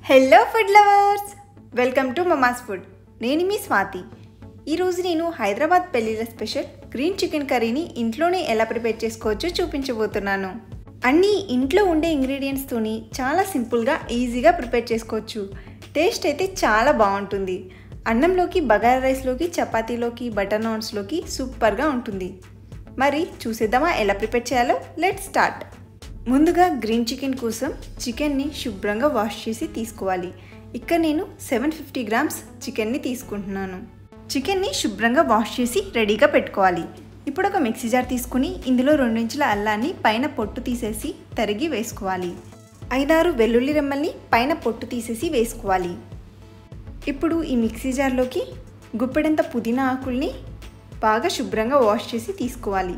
Hello food lovers, welcome to Mama's food. నేను మీ స్వాతి. ఈరోజు నేను హైదరాబాద్ పెళ్ళిళ్ళ స్పెషల్ గ్రీన్ చికెన్ కర్రీని ఇంట్లోనే ఎలా ప్రిపేర్ చేసుకోవచ్చో చూపించబోతున్నాను. అన్నీ ఇంట్లో ఉండే ఇంగ్రీడియంట్స్తోని చాలా సింపుల్గా ఈజీగా ప్రిపేర్ చేసుకోవచ్చు. టేస్ట్ అయితే చాలా బాగుంటుంది. అన్నంలోకి, బగారా రైస్లోకి, చపాతీలోకి, బటర్ నాన్స్లోకి సూపర్గా ఉంటుంది. మరి చూసేద్దామా ఎలా ప్రిపేర్ చేయాలో? Let's start. ముందుగా గ్రీన్ చికెన్ కోసం చికెన్ని శుభ్రంగా వాష్ చేసి తీసుకోవాలి. ఇక్కడ నేను 750 గ్రామ్స్ చికెన్ని తీసుకుంటున్నాను. చికెన్ని శుభ్రంగా వాష్ చేసి రెడీగా పెట్టుకోవాలి. ఇప్పుడు ఒక మిక్సీ జార్ తీసుకుని ఇందులో 2 ఇంచుల అల్లాన్ని పైన పొట్టు తీసేసి తరిగి వేసుకోవాలి. 5-6 వెల్లుల్లి రెమ్మల్ని పైన పొట్టు తీసేసి వేసుకోవాలి. ఇప్పుడు ఈ మిక్సీ జార్లోకి గుప్పెడంత పుదీనా ఆకుల్ని బాగా శుభ్రంగా వాష్ చేసి తీసుకోవాలి.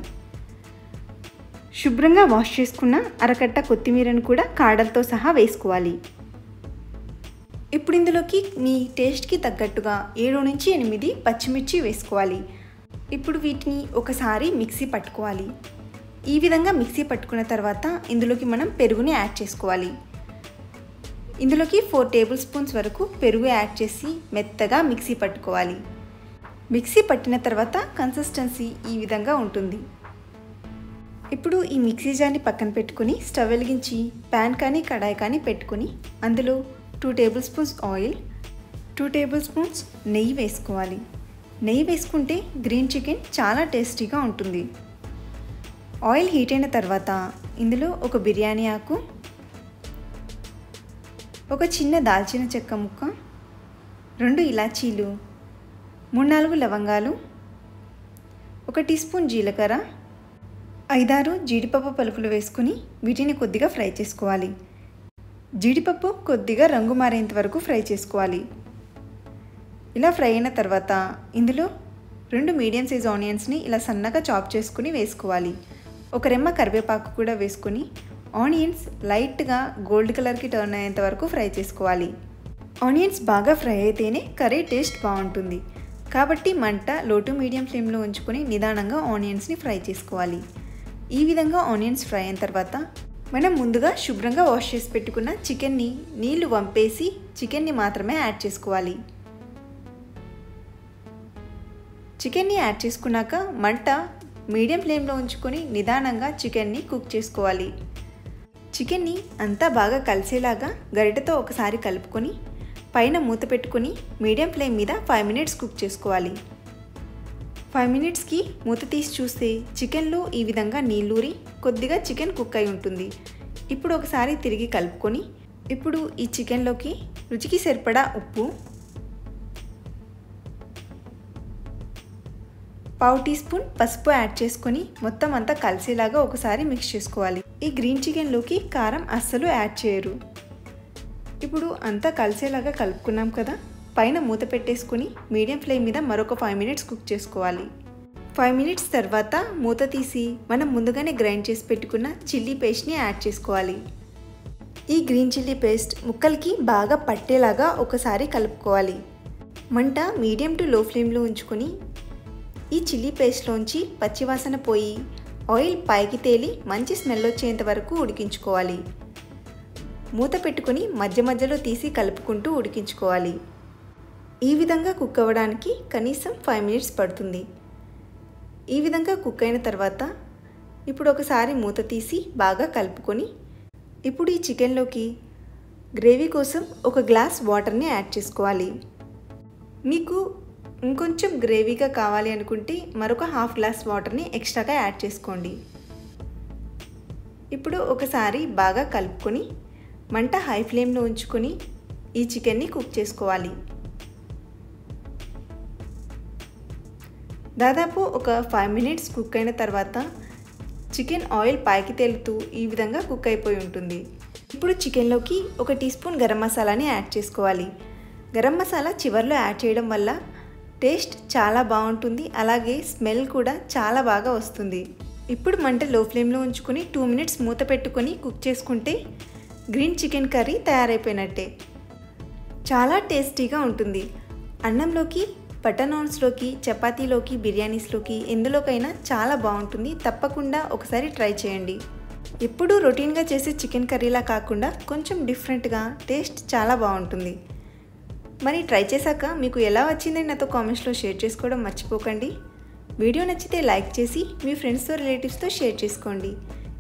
శుభ్రంగా వాష్ చేసుకున్న అరకట్ట కొత్తిమీరను కూడా కాడలతో సహా వేసుకోవాలి. ఇప్పుడు ఇందులోకి మీ టేస్ట్కి తగ్గట్టుగా 7 నుంచి 8 పచ్చిమిర్చి వేసుకోవాలి. ఇప్పుడు వీటిని ఒకసారి మిక్సీ పట్టుకోవాలి. ఈ విధంగా మిక్సీ పట్టుకున్న తర్వాత ఇందులోకి మనం పెరుగుని యాడ్ చేసుకోవాలి. ఇందులోకి 4 టేబుల్ స్పూన్స్ వరకు పెరుగు యాడ్ చేసి మెత్తగా మిక్సీ పట్టుకోవాలి. మిక్సీ పట్టిన తర్వాత కన్సిస్టెన్సీ ఈ విధంగా ఉంటుంది. ఇప్పుడు ఈ మిక్సీ జార్ని పక్కన పెట్టుకుని స్టవ్ వెలిగించి ప్యాన్ కానీ కడాయి కానీ పెట్టుకుని అందులో 2 table spoons oil, 2 table spoons నెయ్యి వేసుకోవాలి. నెయ్యి వేసుకుంటే గ్రీన్ చికెన్ చాలా టేస్టీగా ఉంటుంది. ఆయిల్ హీట్ అయిన తర్వాత ఇందులో ఒక బిర్యానీ ఆకు, ఒక చిన్న దాల్చిన చెక్క ముక్క, 2 ఇలాచీలు, 3-4 లవంగాలు, 1 టీ స్పూన్ జీలకర్ర, 5-6 జీడిపప్పు పలుకులు వేసుకుని వీటిని కొద్దిగా ఫ్రై చేసుకోవాలి. జీడిపప్పు కొద్దిగా రంగు మారేంత వరకు ఫ్రై చేసుకోవాలి. ఇలా ఫ్రై అయిన తర్వాత ఇందులో 2 మీడియం సైజ్ ఆనియన్స్ని ఇలా సన్నగా చాప్ చేసుకుని వేసుకోవాలి. 1 రెమ్మ కరివేపాకు కూడా వేసుకొని ఆనియన్స్ లైట్గా గోల్డ్ కలర్కి టర్న్ అయ్యేంత వరకు ఫ్రై చేసుకోవాలి. ఆనియన్స్ బాగా ఫ్రై అయితేనే కర్రీ టేస్ట్ బాగుంటుంది. కాబట్టి మంట లో టు మీడియం ఫ్లేమ్లో ఉంచుకొని నిదానంగా ఆనియన్స్ని ఫ్రై చేసుకోవాలి. ఈ విధంగా ఆనియన్స్ ఫ్రై అయిన తర్వాత మనం ముందుగా శుభ్రంగా వాష్ చేసి పెట్టుకున్న చికెన్ని నీళ్లు వంపేసి చికెన్ని మాత్రమే యాడ్ చేసుకోవాలి. చికెన్ని యాడ్ చేసుకున్నాక మంట మీడియం ఫ్లేమ్లో ఉంచుకొని నిదానంగా చికెన్ని కుక్ చేసుకోవాలి. చికెన్ని అంతా బాగా కలిసేలాగా గరిటెతో ఒకసారి కలుపుకొని పైన మూత పెట్టుకొని మీడియం ఫ్లేమ్ మీద 5 మినిట్స్ కుక్ చేసుకోవాలి. 5 మినిట్స్కి మూత తీసి చూస్తే చికెన్లో ఈ విధంగా నీళ్ళూరి కొద్దిగా చికెన్ కుక్ అయి ఉంటుంది. ఇప్పుడు ఒకసారి తిరిగి కలుపుకొని ఇప్పుడు ఈ చికెన్లోకి రుచికి సరిపడా ఉప్పు, 1/2 టీ స్పూన్ పసుపు యాడ్ చేసుకొని మొత్తం అంతా కలిసేలాగా ఒకసారి మిక్స్ చేసుకోవాలి. ఈ గ్రీన్ చికెన్లోకి కారం అస్సలు యాడ్ చేయరు. ఇప్పుడు అంతా కలిసేలాగా కలుపుకున్నాం కదా, పైన మూత పెట్టేసుకొని మీడియం ఫ్లేమ్ మీద మరొక 5 మినిట్స్ కుక్ చేసుకోవాలి. 5 మినిట్స్ తర్వాత మూత తీసి మనం ముందుగానే గ్రైండ్ చేసి పెట్టుకున్న చిల్లీ పేస్ట్ని యాడ్ చేసుకోవాలి. ఈ గ్రీన్ చిల్లీ పేస్ట్ ముక్కలకి బాగా పట్టేలాగా ఒకసారి కలుపుకోవాలి. మంట మీడియం టు లో ఫ్లేమ్లో ఉంచుకొని ఈ చిల్లీ పేస్ట్లోంచి పచ్చివాసన పోయి ఆయిల్ పైకి తేలి మంచి స్మెల్ వచ్చేంత వరకు ఉడికించుకోవాలి. మూత పెట్టుకొని మధ్య మధ్యలో తీసి కలుపుకుంటూ ఉడికించుకోవాలి. ఈ విధంగా కుక్ అవ్వడానికి కనీసం 5 మినిట్స్ పడుతుంది. ఈ విధంగా కుక్ అయిన తర్వాత ఇప్పుడు ఒకసారి మూత తీసి బాగా కలుపుకొని ఇప్పుడు ఈ చికెన్లోకి గ్రేవీ కోసం 1 గ్లాస్ వాటర్ని యాడ్ చేసుకోవాలి. మీకు ఇంకొంచెం గ్రేవీగా కావాలి అనుకుంటే మరొక 1/2 గ్లాస్ వాటర్ని ఎక్స్ట్రాగా యాడ్ చేసుకోండి. ఇప్పుడు ఒకసారి బాగా కలుపుకొని మంట హై ఫ్లేమ్లో ఉంచుకొని ఈ చికెన్ని కుక్ చేసుకోవాలి. దాదాపు ఒక 5 మినిట్స్ కుక్ అయిన తర్వాత చికెన్ ఆయిల్ పైకి తేలుతూ ఈ విధంగా కుక్ అయిపోయి ఉంటుంది. ఇప్పుడు చికెన్లోకి 1 టీ స్పూన్ గరం మసాలాని యాడ్ చేసుకోవాలి. గరం మసాలా చివర్లో యాడ్ చేయడం వల్ల టేస్ట్ చాలా బాగుంటుంది, అలాగే స్మెల్ కూడా చాలా బాగా వస్తుంది. ఇప్పుడు మంట లో ఫ్లేమ్లో ఉంచుకొని 2 మినిట్స్ మూత పెట్టుకొని కుక్ చేసుకుంటే గ్రీన్ చికెన్ కర్రీ తయారైపోయినట్టే. చాలా టేస్టీగా ఉంటుంది. అన్నంలోకి, బటర్ నాన్స్లోకి, చపాతీలోకి, బిర్యానీస్లోకి ఎందులోకైనా చాలా బాగుంటుంది. తప్పకుండా ఒకసారి ట్రై చేయండి. ఎప్పుడూ రొటీన్గా చేసే చికెన్ కర్రీలా కాకుండా కొంచెం డిఫరెంట్గా టేస్ట్ చాలా బాగుంటుంది. మరి ట్రై చేశాక మీకు ఎలా వచ్చిందని నాతో కామెంట్స్లో షేర్ చేసుకోవడం మర్చిపోకండి. వీడియో నచ్చితే లైక్ చేసి మీ ఫ్రెండ్స్తో రిలేటివ్స్తో షేర్ చేసుకోండి.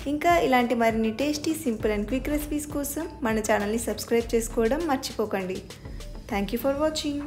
ఇంకా ఇలాంటి మరిన్ని tasty simple and quick recipes కోసం మన ఛానల్ని సబ్స్క్రైబ్ చేసుకోవడం మర్చిపోకండి. Thank you for watching.